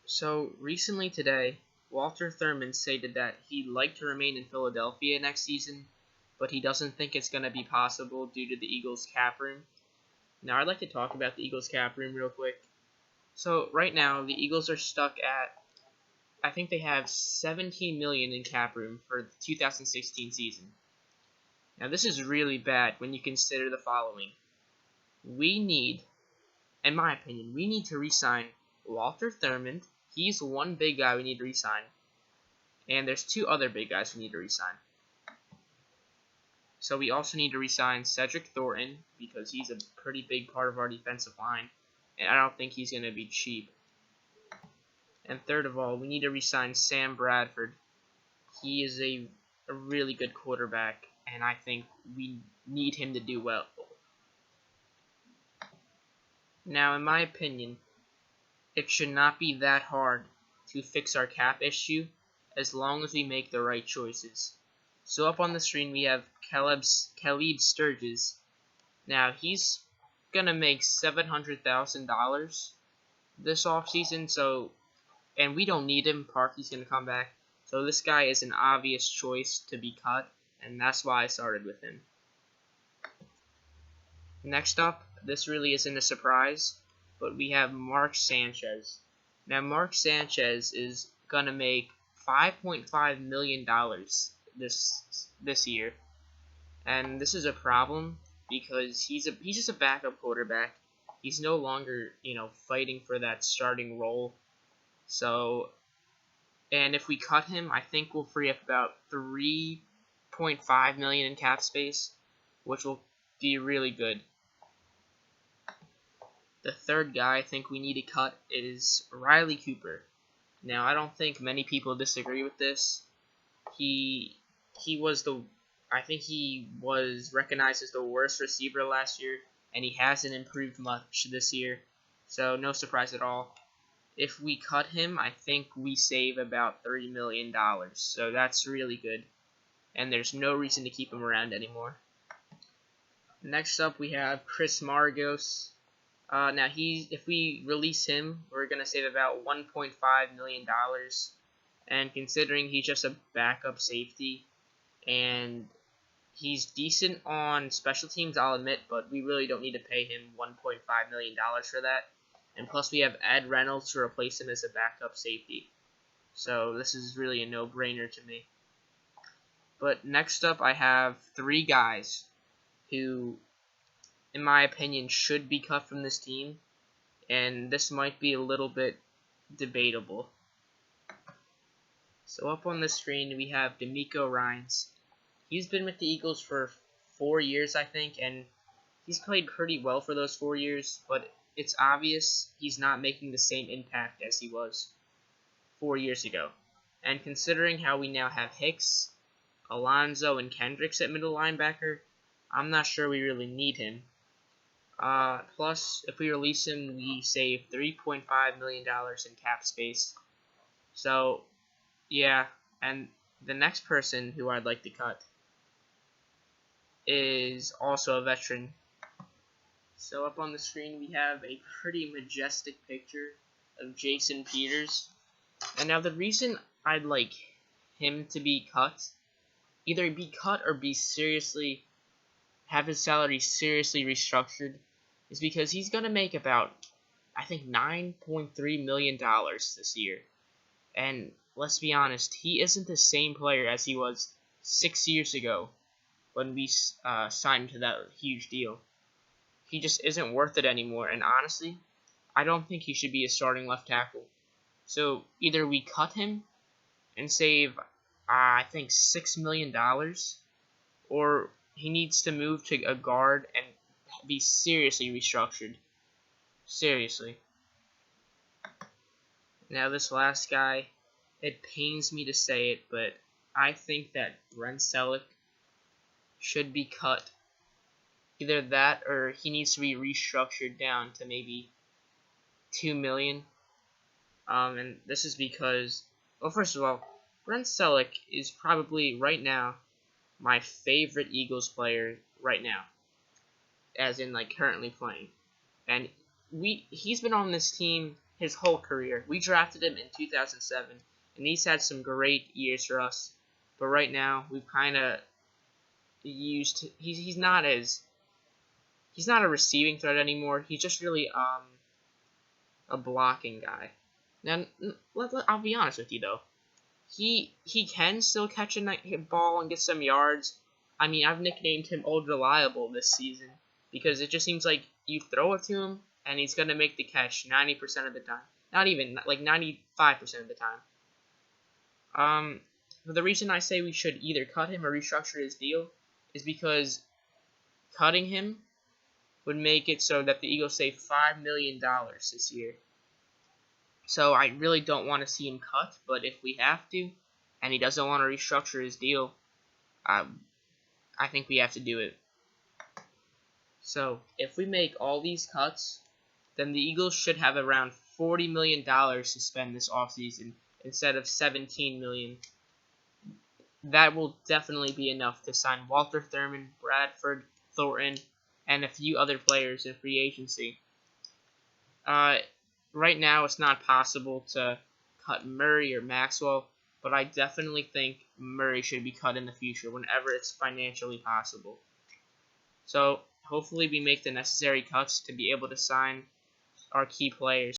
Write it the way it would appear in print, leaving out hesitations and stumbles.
So recently today, Walter Thurman stated that he'd like to remain in Philadelphia next season, but he doesn't think it's going to be possible due to the Eagles' cap room. Now I'd like to talk about the Eagles' cap room real quick. So right now, the Eagles are stuck at, I think they have 17 million in cap room for the 2016 season. Now this is really bad when you consider the following. We need, in my opinion, we need to re-sign Walter Thurman. He's one big guy we need to re-sign. And there's two other big guys we need to re-sign. So we also need to re-sign Cedric Thornton because he's a pretty big part of our defensive line. And I don't think he's going to be cheap. And third of all, we need to re-sign Sam Bradford. He is a really good quarterback, and I think we need him to do well. Now, in my opinion, it should not be that hard to fix our cap issue as long as we make the right choices. So up on the screen we have Caleb Sturgis. Now he's gonna make $700,000 this offseason, and we don't need him. Parkey's gonna come back, so this guy is an obvious choice to be cut, and that's why I started with him. Next up, this really isn't a surprise, but we have Mark Sanchez. Now Mark Sanchez is gonna make $5.5 million this year, and this is a problem because he's just a backup quarterback. He's no longer fighting for that starting role. So, and if we cut him, I think we'll free up about $3.5 million in cap space, which will be really good. The third guy I think we need to cut is Riley Cooper. Now I don't think many people disagree with this. I think he was recognized as the worst receiver last year, and he hasn't improved much this year, so no surprise at all. If we cut him, I think we save about $3 million, so that's really good, and there's no reason to keep him around anymore. Next up, we have Chris Margos. Now, if we release him, we're going to save about $1.5 million, and considering he's just a backup safety, and he's decent on special teams, I'll admit, but we really don't need to pay him $1.5 million for that. And plus we have Ed Reynolds to replace him as a backup safety. So this is really a no-brainer to me. But next up I have three guys who, in my opinion, should be cut from this team. And this might be a little bit debatable. So up on the screen we have DeMeco Ryans. He's been with the Eagles for 4 years, I think, and he's played pretty well for those 4 years, but it's obvious he's not making the same impact as he was 4 years ago. And considering how we now have Hicks, Alonzo, and Kendricks at middle linebacker, I'm not sure we really need him. Plus, if we release him, we save $3.5 million in cap space. So, yeah, and the next person who I'd like to cut is also a veteran. So up on the screen we have a pretty majestic picture of Jason Peters. And now the reason I'd like him to be cut, either be cut or have his salary seriously restructured, is because he's going to make about, I think, $9.3 million this year. And let's be honest, he isn't the same player as he was 6 years ago when we signed to that huge deal. He just isn't worth it anymore, and honestly, I don't think he should be a starting left tackle. So either we cut him and save, I think, $6 million, or he needs to move to a guard and be seriously restructured. Seriously. Now this last guy, it pains me to say it, but I think that Brent Celek should be cut. Either that or he needs to be restructured down to maybe $2 million. And this is because, well, first of all, Brent Celek is probably right now my favorite Eagles player right now, as in like currently playing. And he's been on this team his whole career. We drafted him in 2007, and he's had some great years for us. But right now, we've kind of used. He's not as he's not a receiving threat anymore. He's just really a blocking guy. Now, I'll be honest with you though. He can still catch a ball and get some yards. I mean, I've nicknamed him Old Reliable this season because it just seems like you throw it to him and he's gonna make the catch 90% of the time. Not even like 95% of the time. But the reason I say we should either cut him or restructure his deal is because cutting him would make it so that the Eagles save $5 million this year. So I really don't want to see him cut, but if we have to, and he doesn't want to restructure his deal, I think we have to do it. So if we make all these cuts, then the Eagles should have around $40 million to spend this offseason instead of $17 million. That will definitely be enough to sign Walter Thurman, Bradford, Thornton, and a few other players in free agency. Right now, it's not possible to cut Murray or Maxwell, but I definitely think Murray should be cut in the future whenever it's financially possible. So hopefully we make the necessary cuts to be able to sign our key players.